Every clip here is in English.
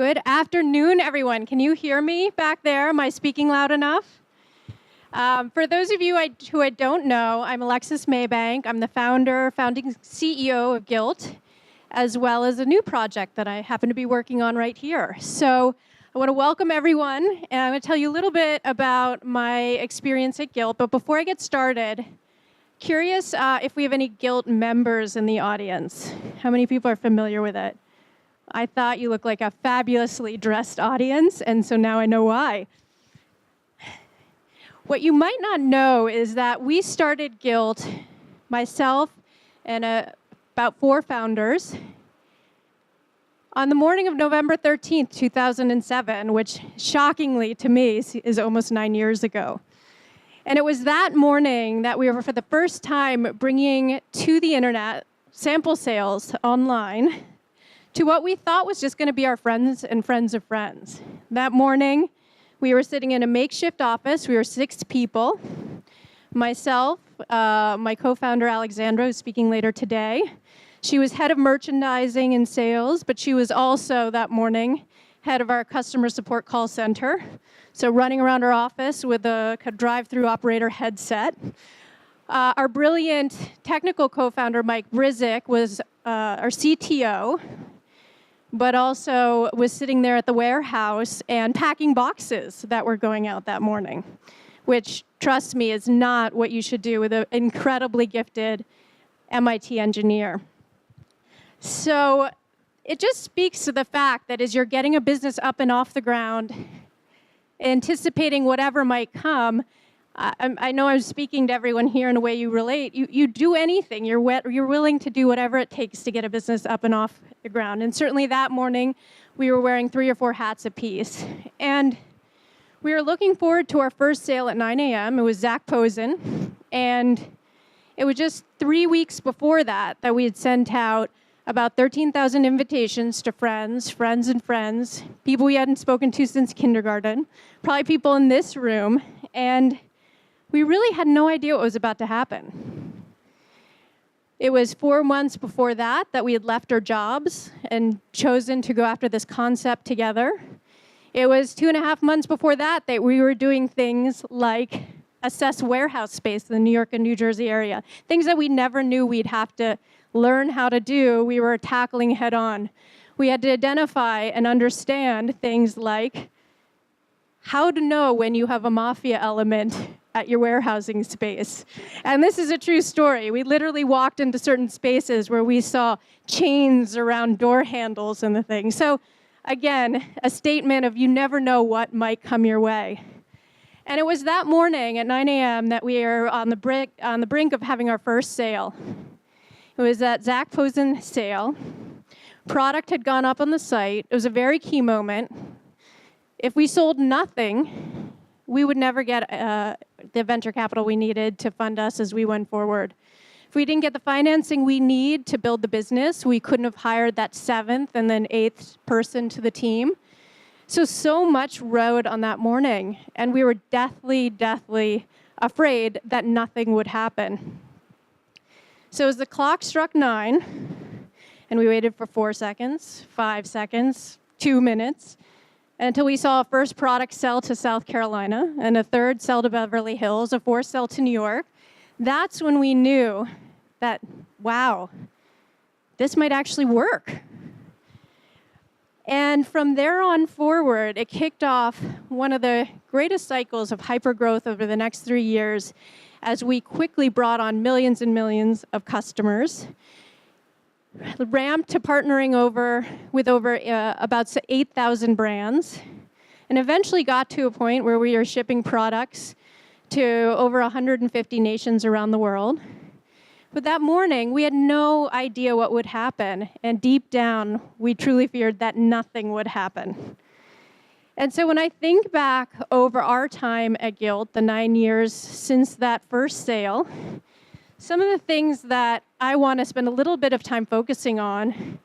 Good afternoon, everyone. Can you hear me back there? Am I speaking loud enough? For those of you who I don't know, I'm Alexis Maybank. I'm the founding CEO of Gilt, as well as a new project that I happen to be working on right here. So I want to welcome everyone, and I'm going to tell you a little bit about my experience at Gilt. But before I get started, curious if we have any Gilt members in the audience. How many people are familiar with it? I thought you looked like a fabulously dressed audience, and so now I know why. What you might not know is that we started Gilt, myself and about 4 founders, on the morning of November 13th, 2007, which shockingly to me is almost 9 years ago. And it was that morning that we were for the first time bringing to the internet sample sales online to what we thought was just going to be our friends and friends of friends. That morning, we were sitting in a makeshift office. We were 6 people. Myself, my co-founder, Alexandra, who's speaking later today. She was head of merchandising and sales, but she was also, that morning, head of our customer support call center. So running around our office with a drive-through operator headset. Our brilliant technical co-founder, Mike Brizik, was our CTO, but also was sitting there at the warehouse and packing boxes that were going out that morning, which, trust me, is not what you should do with an incredibly gifted MIT engineer. So it just speaks to the fact that as you're getting a business up and off the ground, anticipating whatever might come, I know I'm speaking to everyone here in a way you relate. You do anything. You're willing to do whatever it takes to get a business up and off the ground. And certainly that morning, we were wearing 3 or 4 hats apiece. And we were looking forward to our first sale at 9 a.m. It was Zach Posen. And it was just 3 weeks before that we had sent out about 13,000 invitations to friends, people we hadn't spoken to since kindergarten, probably people in this room. And we really had no idea what was about to happen. It was 4 months before that we had left our jobs and chosen to go after this concept together. It was 2.5 months before that we were doing things like assess warehouse space in the New York and New Jersey area. Things that we never knew we'd have to learn how to do, we were tackling head on. We had to identify and understand things like how to know when you have a mafia element at your warehousing space. And this is a true story. We literally walked into certain spaces where we saw chains around door handles and the thing. So again, a statement of you never know what might come your way. And it was that morning at 9 a.m. that we were on the brink of having our first sale. It was that Zach Posen sale. Product had gone up on the site. It was a very key moment. If we sold nothing, we would never get the venture capital we needed to fund us as we went forward. If we didn't get the financing we need to build the business, we couldn't have hired that 7th and then 8th person to the team. So much rode on that morning, and we were deathly afraid that nothing would happen. So as the clock struck 9, and we waited for 4 seconds, 5 seconds, 2 minutes, until we saw a first product sell to South Carolina, and a 3rd sell to Beverly Hills, a 4th sell to New York. That's when we knew that, wow, this might actually work. And from there on forward, it kicked off one of the greatest cycles of hypergrowth over the next 3 years as we quickly brought on millions and millions of customers, ramped to partnering with over about 8,000 brands, and eventually got to a point where we are shipping products to over 150 nations around the world. But that morning, we had no idea what would happen, and deep down, we truly feared that nothing would happen. And so when I think back over our time at Gilt, the 9 years since that first sale, some of the things that I want to spend a little bit of time focusing on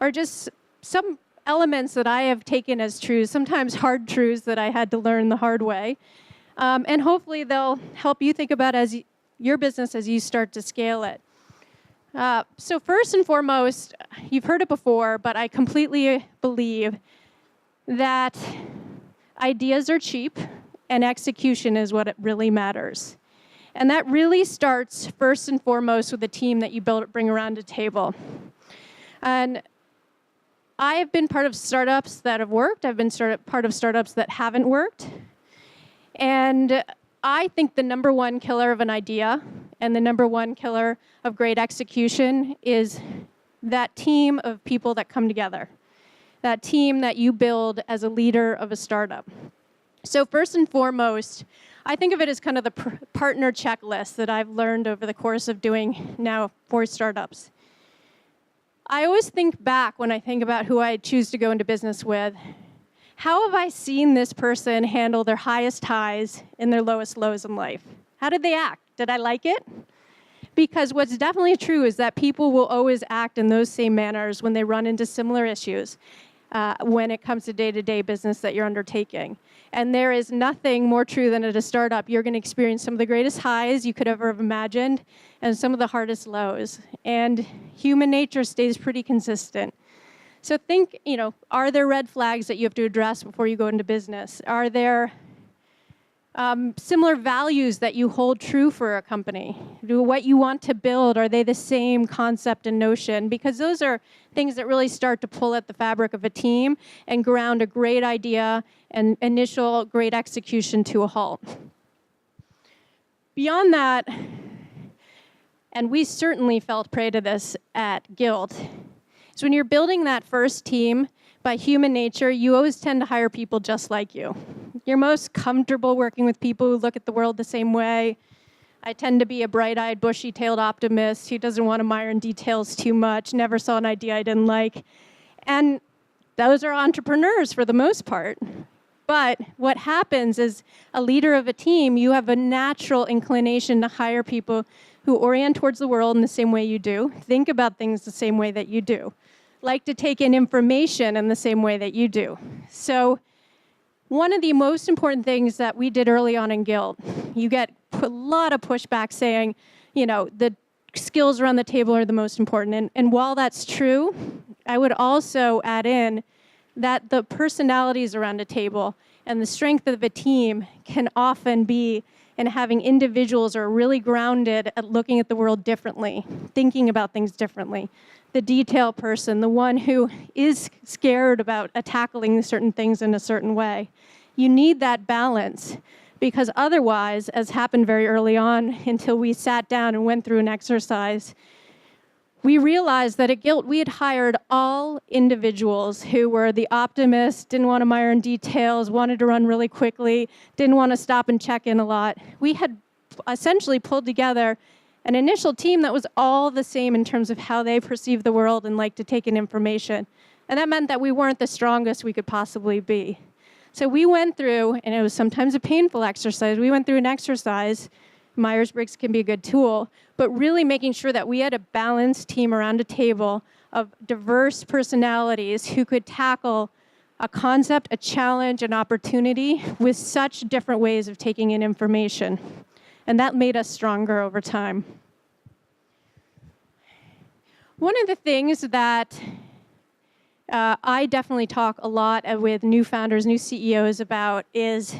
are just some elements that I have taken as truths, sometimes hard truths that I had to learn the hard way. And hopefully they'll help you think about your business as you start to scale it. So first and foremost, you've heard it before, but I completely believe that ideas are cheap and execution is what it really matters. And that really starts first and foremost with the team that you bring around a table. And I have been part of startups that have worked. I've been part of startups that haven't worked. And I think the number one killer of an idea and the number one killer of great execution is that team of people that come together, that team that you build as a leader of a startup. So first and foremost, I think of it as kind of the partner checklist that I've learned over the course of doing now 4 startups. I always think back when I think about who I choose to go into business with. How have I seen this person handle their highest highs and their lowest lows in life? How did they act? Did I like it? Because what's definitely true is that people will always act in those same manners when they run into similar issues when it comes to day-to-day business that you're undertaking. And there is nothing more true than at a startup, you're going to experience some of the greatest highs you could ever have imagined and some of the hardest lows. And human nature stays pretty consistent. So think, are there red flags that you have to address before you go into business? Are there similar values that you hold true for a company? What you want to build, are they the same concept and notion? Because those are things that really start to pull at the fabric of a team and ground a great idea and initial great execution to a halt. Beyond that, and we certainly felt prey to this at Gilt, is when you're building that first team, by human nature, you always tend to hire people just like you. You're most comfortable working with people who look at the world the same way. I tend to be a bright-eyed, bushy-tailed optimist who doesn't want to mire in details too much, never saw an idea I didn't like. And those are entrepreneurs for the most part. But what happens is a leader of a team, you have a natural inclination to hire people who orient towards the world in the same way you do, think about things the same way that you do, like to take in information in the same way that you do. So one of the most important things that we did early on in Gilt, you get a lot of pushback saying, the skills around the table are the most important. And while that's true, I would also add in that the personalities around a table and the strength of a team can often be in having individuals who are really grounded at looking at the world differently, thinking about things differently. The detail person, the one who is scared about tackling certain things in a certain way. You need that balance because otherwise, as happened very early on until we sat down and went through an exercise, we realized that at Gilt we had hired all individuals who were the optimists, didn't want to mire in details, wanted to run really quickly, didn't want to stop and check in a lot. We had essentially pulled together an initial team that was all the same in terms of how they perceive the world and like to take in information. And that meant that we weren't the strongest we could possibly be. So we went through, and it was sometimes a painful exercise, we went through an exercise, Myers-Briggs can be a good tool, but really making sure that we had a balanced team around a table of diverse personalities who could tackle a concept, a challenge, an opportunity with such different ways of taking in information. And that made us stronger over time. One of the things that I definitely talk a lot with new founders, new CEOs about is,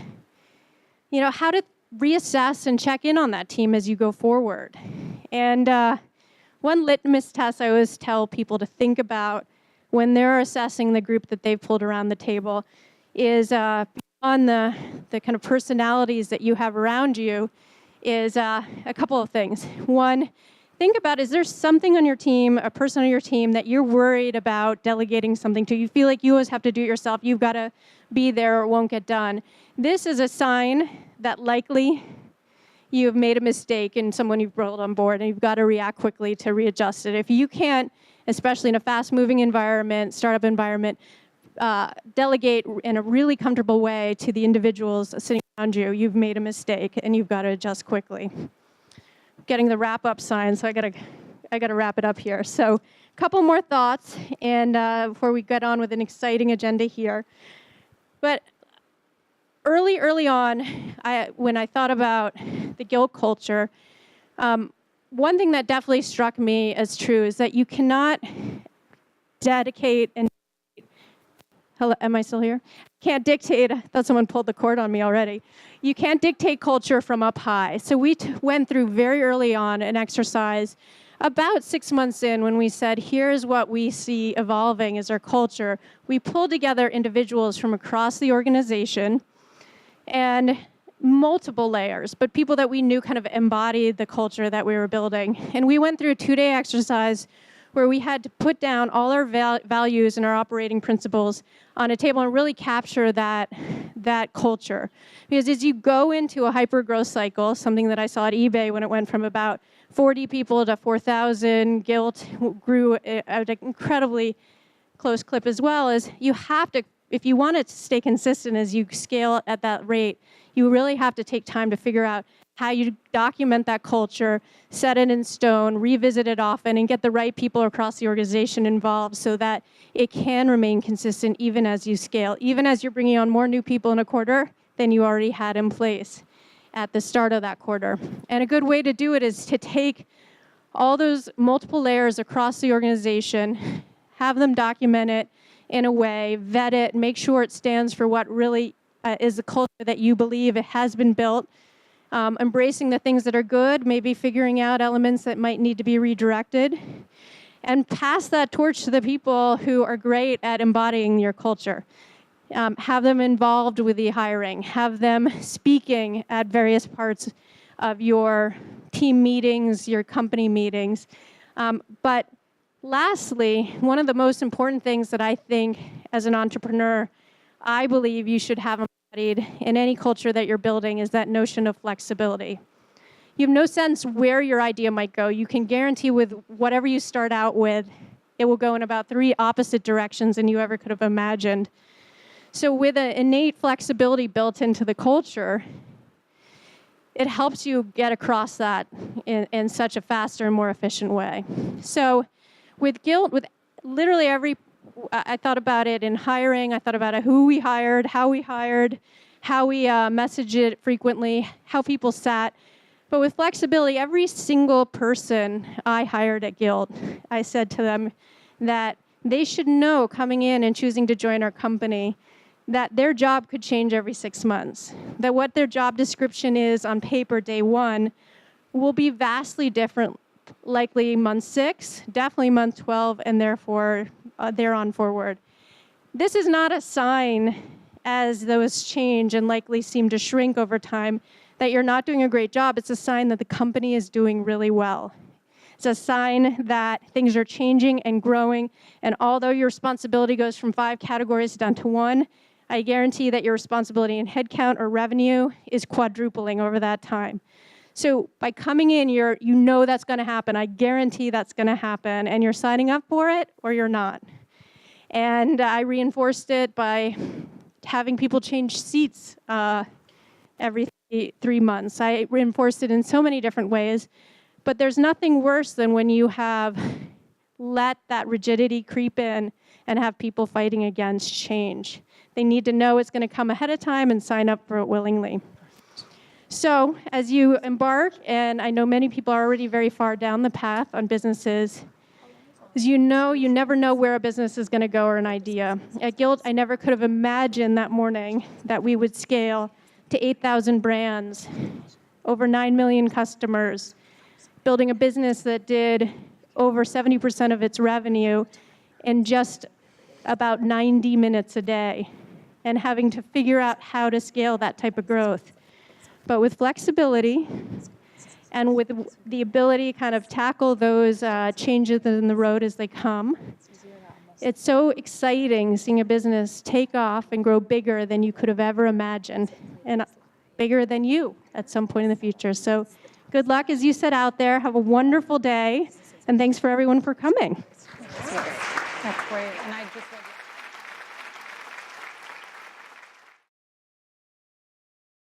how to reassess and check in on that team as you go forward. And one litmus test I always tell people to think about when they're assessing the group that they've pulled around the table is beyond the kind of personalities that you have around you is a couple of things. One, think about, is there something on your team, a person on your team that you're worried about delegating something to? You feel like you always have to do it yourself. You've got to be there or it won't get done. This is a sign that likely you have made a mistake in someone you've brought on board and you've got to react quickly to readjust it. If you can't, especially in a fast-moving environment, startup environment, delegate in a really comfortable way to the individuals sitting around you, you've made a mistake and you've got to adjust quickly. Getting the wrap-up sign, so I gotta wrap it up here. So, a couple more thoughts, and before we get on with an exciting agenda here. But early on, when I thought about the Gilt culture, one thing that definitely struck me as true is that you cannot dedicate and Hello, am I still here? Can't dictate. I thought someone pulled the cord on me already. You can't dictate culture from up high. So we went through very early on an exercise about 6 months in when we said, here's what we see evolving as our culture. We pulled together individuals from across the organization and multiple layers, but people that we knew kind of embodied the culture that we were building. And we went through a 2-day exercise where we had to put down all our values and our operating principles on a table and really capture that culture. Because as you go into a hyper-growth cycle, something that I saw at eBay when it went from about 40 people to 4,000, Gilt grew at an incredibly close clip as well, is you have to, if you want it to stay consistent as you scale at that rate, you really have to take time to figure out how you document that culture, set it in stone, revisit it often, and get the right people across the organization involved so that it can remain consistent even as you scale, even as you're bringing on more new people in a quarter than you already had in place at the start of that quarter. And a good way to do it is to take all those multiple layers across the organization, have them document it in a way, vet it, make sure it stands for what really is the culture that you believe it has been built, embracing the things that are good, maybe figuring out elements that might need to be redirected, and pass that torch to the people who are great at embodying your culture. Have them involved with the hiring, have them speaking at various parts of your team meetings, your company meetings. But lastly, one of the most important things that I think as an entrepreneur, I believe you should have embodied in any culture that you're building is that notion of flexibility. You have no sense where your idea might go. You can guarantee with whatever you start out with, it will go in about 3 opposite directions than you ever could have imagined. So with an innate flexibility built into the culture, it helps you get across that in such a faster and more efficient way. So with Gilt, with literally I thought about it in hiring, I thought about who we hired, how we messaged it frequently, how people sat. But with flexibility, every single person I hired at Gilt, I said to them that they should know coming in and choosing to join our company that their job could change every 6 months. That what their job description is on paper day 1 will be vastly different, likely month 6, definitely month 12, and therefore there on forward. This is not a sign, as those change and likely seem to shrink over time, that you're not doing a great job. It's a sign that the company is doing really well. It's a sign that things are changing and growing, and although your responsibility goes from 5 categories down to 1, I guarantee that your responsibility in headcount or revenue is quadrupling over that time. So by coming in, you know that's going to happen. I guarantee that's going to happen, and you're signing up for it or you're not. And I reinforced it by having people change seats every 3 months. I reinforced it in so many different ways, but there's nothing worse than when you have let that rigidity creep in and have people fighting against change. They need to know it's going to come ahead of time and sign up for it willingly. So as you embark, and I know many people are already very far down the path on businesses, as you know, you never know where a business is going to go or an idea. At Gilt, I never could have imagined that morning that we would scale to 8,000 brands, over 9 million customers, building a business that did over 70% of its revenue in just about 90 minutes a day, and having to figure out how to scale that type of growth. But with flexibility and with the ability to kind of tackle those changes in the road as they come, it's so exciting seeing a business take off and grow bigger than you could have ever imagined, and bigger than you at some point in the future. So good luck as you set out there. Have a wonderful day, and thanks for everyone for coming. That's great. And I just